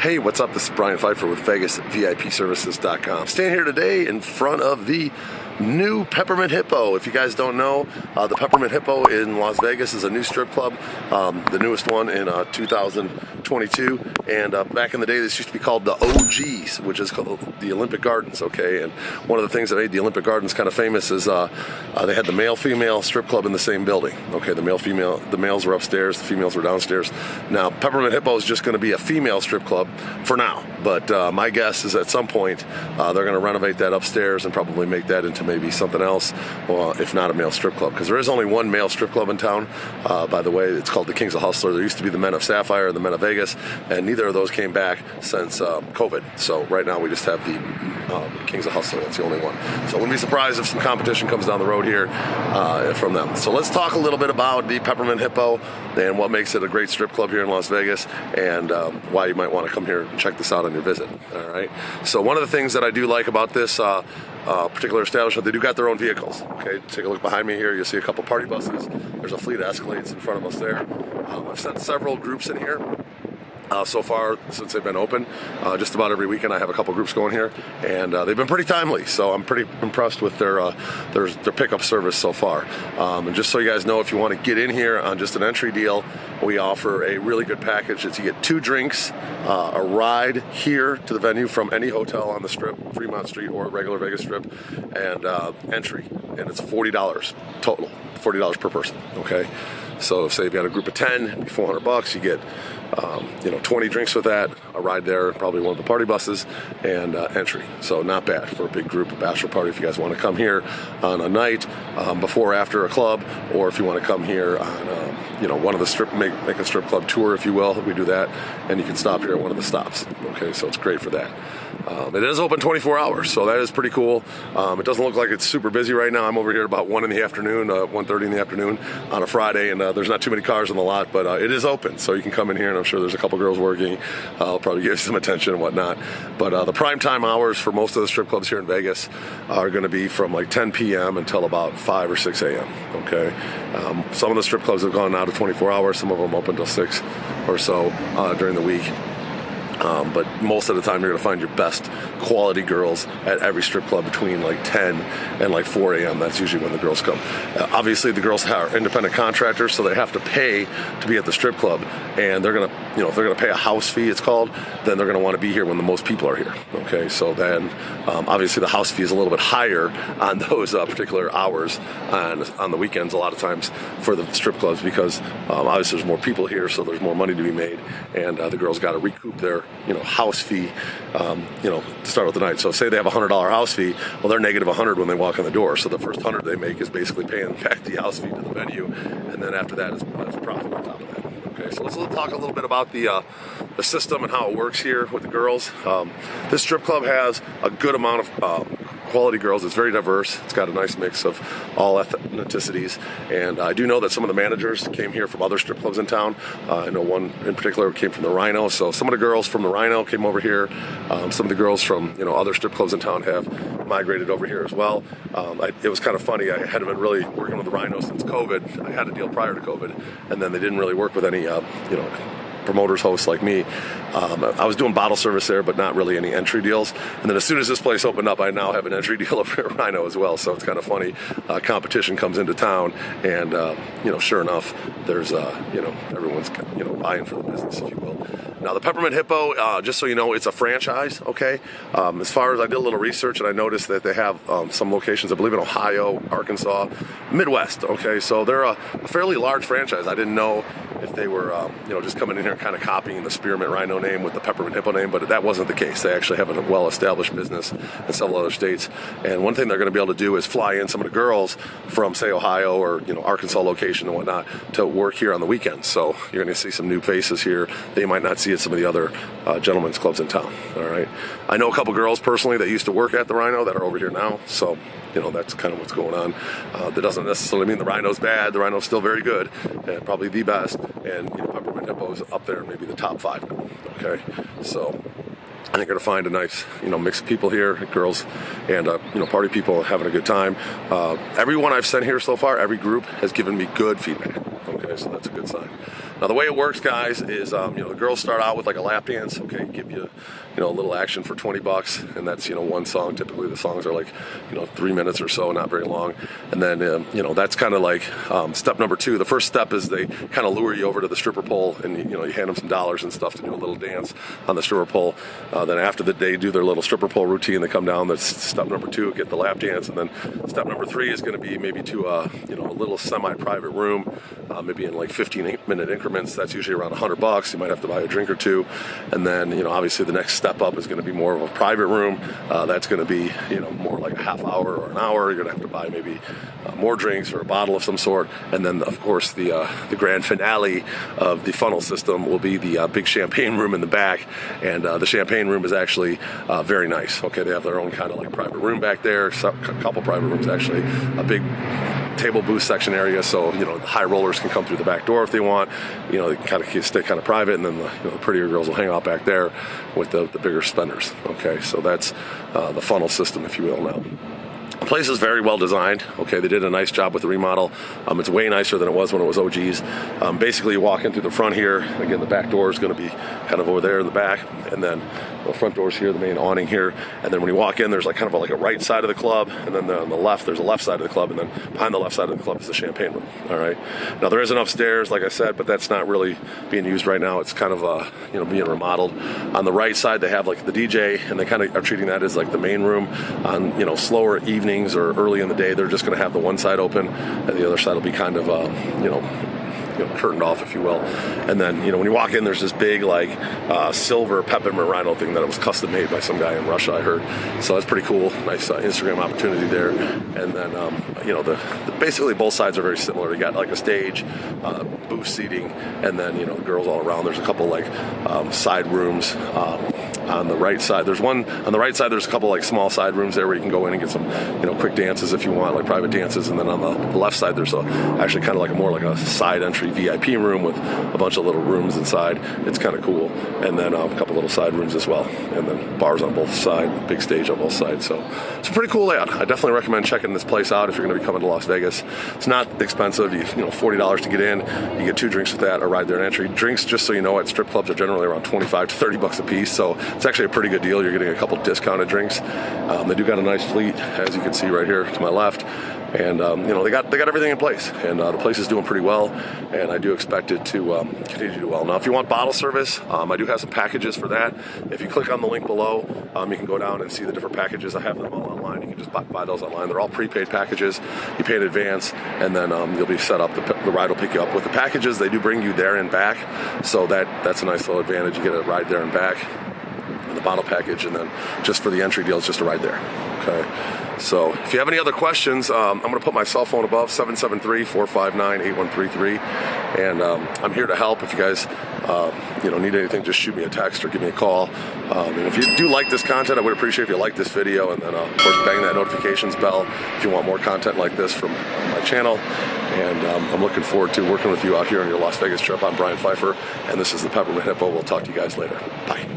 Hey, what's up? This is Brian Pfeiffer with VegasVIPServices.com. Staying here today in front of the new Peppermint Hippo. If you guys don't know, the Peppermint Hippo in Las Vegas is a new strip club, the newest one in 2022. And back in the day, this used to be called the OGs, which is called the Olympic Gardens. Okay, and one of the things that made the Olympic Gardens kind of famous is they had the male-female strip club in the same building. Okay, the males were upstairs, the females were downstairs. Now, Peppermint Hippo is just going to be a female strip club for now, but my guess is at some point they're going to renovate that upstairs and probably make that into maybe something else, well, if not a male strip club, because there is only one male strip club in town. By the way, it's called the Kings of Hustler. There used to be the Men of Sapphire and the Men of Vegas, and neither of those came back since COVID. So right now we just have the Kings of Hustler. That's the only one. So I wouldn't be surprised if some competition comes down the road here from them. So let's talk a little bit about the Peppermint Hippo and what makes it a great strip club here in Las Vegas, and why you might want to come here and check this out on your visit. All right. So one of the things that I do like about this particular establishment, they do got their own vehicles. Okay, take a look behind me here. You'll see a couple party buses. There's a fleet of Escalades in front of us there. I've sent several groups in here. So far, since they've been open, just about every weekend I have a couple groups going here, and they've been pretty timely. So I'm pretty impressed with their pickup service so far. And just so you guys know, if you want to get in here on just an entry deal, we offer a really good package. It's you get 2 drinks, a ride here to the venue from any hotel on the Strip, Fremont Street or regular Vegas Strip, and entry, and it's $40 total, $40 per person. Okay. So say you've got a group of 10, it'd be $400. You get 20 drinks with that, a ride there, probably one of the party buses, and entry. So not bad for a big group, a bachelor party. If you guys want to come here on a night before or after a club, or if you want to come here on one of the strip, make a strip club tour, if you will, we do that, and you can stop here at one of the stops. Okay, so it's great for that. It is open 24 hours, so that is pretty cool. It doesn't look like it's super busy right now. I'm over here about 1 in the afternoon, 1:30 in the afternoon on a Friday, and there's not too many cars on the lot, but it is open, so you can come in here, and I'm sure there's a couple girls working. I'll probably give you some attention and whatnot. But the prime time hours for most of the strip clubs here in Vegas are going to be from like 10 p.m. until about 5 or 6 a.m. Okay, some of the strip clubs have gone out of 24 hours. Some of them open till 6 or so during the week. But most of the time you're going to find your best quality girls at every strip club between like 10 and like 4 a.m. That's usually when the girls come. Obviously the girls are independent contractors, so they have to pay to be at the strip club, and they're going to, if they're going to pay a house fee, it's called, then they're going to want to be here when the most people are here. Okay, so then obviously the house fee is a little bit higher on those particular hours on the weekends a lot of times for the strip clubs, because obviously there's more people here, so there's more money to be made, and the girls got to recoup their house fee, to start with the night. So say they have a $100 house fee, well, they're negative 100 when they walk in the door. So the first 100 they make is basically paying back the house fee to the venue, and then after that is profit on top of that. Okay, so let's talk a little bit about the system and how it works here with the girls. This strip club has a good amount of quality girls. It's very diverse. It's got a nice mix of all ethnicities, and I do know that some of the managers came here from other strip clubs in town. I know one in particular came from the Rhino, so some of the girls from the Rhino came over here. Some of the girls from other strip clubs in town have migrated over here as well. It was kind of funny. I hadn't been really working with the Rhino since COVID. I had a deal prior to COVID, and then they didn't really work with any promoters, hosts like me. I was doing bottle service there, but not really any entry deals. And then as soon as this place opened up, I now have an entry deal over at Rhino as well. So it's kind of funny. Competition comes into town, and sure enough, there's everyone's buying for the business, if you will. Now the Peppermint Hippo, just so you know, it's a franchise. Okay. As far as I did a little research, and I noticed that they have some locations, I believe in Ohio, Arkansas, Midwest. Okay, so they're a fairly large franchise. I didn't know if they were just coming in here and kind of copying the Spearmint Rhino name with the Peppermint Hippo name, but that wasn't the case. They actually have a well-established business in several other states, and one thing they're going to be able to do is fly in some of the girls from, say, Ohio or Arkansas location and whatnot to work here on the weekends. So you're going to see some new faces here that you might not see at some of the other gentlemen's clubs in town. All right, I know a couple girls personally that used to work at the Rhino that are over here now, so that's kind of what's going on. That doesn't necessarily mean the Rhino's bad. The Rhino's still very good, and probably the best, and Peppermint Hippo's up there, maybe the top 5 now. Okay, so I think you're going to find a nice, mix of people here, girls and, party people having a good time. Everyone I've sent here so far, every group has given me good feedback. Okay, so that's a good sign. Now the way it works, guys, is the girls start out with like a lap dance. Okay, give you a little action for $20, and that's one song. Typically the songs are like 3 minutes or so, not very long. And then that's kind of like step number 2. The first step is they kind of lure you over to the stripper pole, and you hand them some dollars and stuff to do a little dance on the stripper pole. Then after they do their little stripper pole routine, they come down. That's step number 2, get the lap dance, and then step number 3 is going to be maybe to a little semi-private room, maybe in like 15-minute increments. That's usually around $100. You might have to buy a drink or two, and then obviously the next step up is going to be more of a private room. That's going to be more like a half hour or an hour. You're going to have to buy maybe more drinks or a bottle of some sort, and then of course the grand finale of the funnel system will be the big champagne room in the back. And the champagne room is actually very nice. Okay, they have their own kind of like private room back there. A couple private rooms actually. A big table booth section area, so the high rollers can come through the back door if they want. They kind of stay kind of private, and then the prettier girls will hang out back there with the bigger spenders. Okay, so that's the funnel system, if you will. Now, the place is very well designed. Okay, they did a nice job with the remodel. It's way nicer than it was when it was OG's. Basically, you walk in through the front here. Again, the back door is going to be kind of over there in the back, and then the front door's here, the main awning here. And then when you walk in, there's like kind of like a right side of the club, and then on the left, there's a left side of the club, and then behind the left side of the club is the champagne room. All right. Now there is an upstairs, like I said, but that's not really being used right now. It's kind of being remodeled. On the right side, they have like the DJ, and they kind of are treating that as like the main room. On slower evenings or early in the day, they're just going to have the one side open, and the other side will be kind of curtained off, if you will. And then when you walk in, there's this big like silver peppermint rhino thing that was custom made by some guy in Russia, I heard. So that's pretty cool. Nice Instagram opportunity there. And then basically both sides are very similar. You got like a stage, booth seating, and then the girls all around. There's a couple like side rooms on the right side. There's one on the right side. There's a couple like small side rooms there where you can go in and get some quick dances if you want, like private dances. And then on the left side, there's actually kind of like more like a side entry VIP room with a bunch of little rooms inside. It's kind of cool. And then a couple little side rooms as well. And then bars on both sides, big stage on both sides. So it's a pretty cool layout. I definitely recommend checking this place out if you're going to be coming to Las Vegas. It's not expensive. $40 to get in. You get 2 drinks with that, a ride there and entry. Drinks, just so you know, at strip clubs are generally around $25 to $30 a piece. So it's actually a pretty good deal. You're getting a couple discounted drinks. They do got a nice fleet, as you can see right here to my left. And they got everything in place, and the place is doing pretty well, and I do expect it to continue to do well. Now, if you want bottle service, I do have some packages for that. If you click on the link below, you can go down and see the different packages. I have them all online. You can just buy those online. They're all prepaid packages. You pay in advance, and then you'll be set up. The ride will pick you up. With the packages, they do bring you there and back, so that's a nice little advantage. You get a ride there and back, and the bottle package, and then just for the entry deal, it's just a ride there. Okay. So if you have any other questions, I'm going to put my cell phone above, 773-459-8133. And I'm here to help. If you guys need anything, just shoot me a text or give me a call. And if you do like this content, I would appreciate if you like this video. And then, of course, bang that notifications bell if you want more content like this from my channel. And I'm looking forward to working with you out here on your Las Vegas trip. I'm Brian Pfeiffer, and this is the Peppermint Hippo. We'll talk to you guys later. Bye.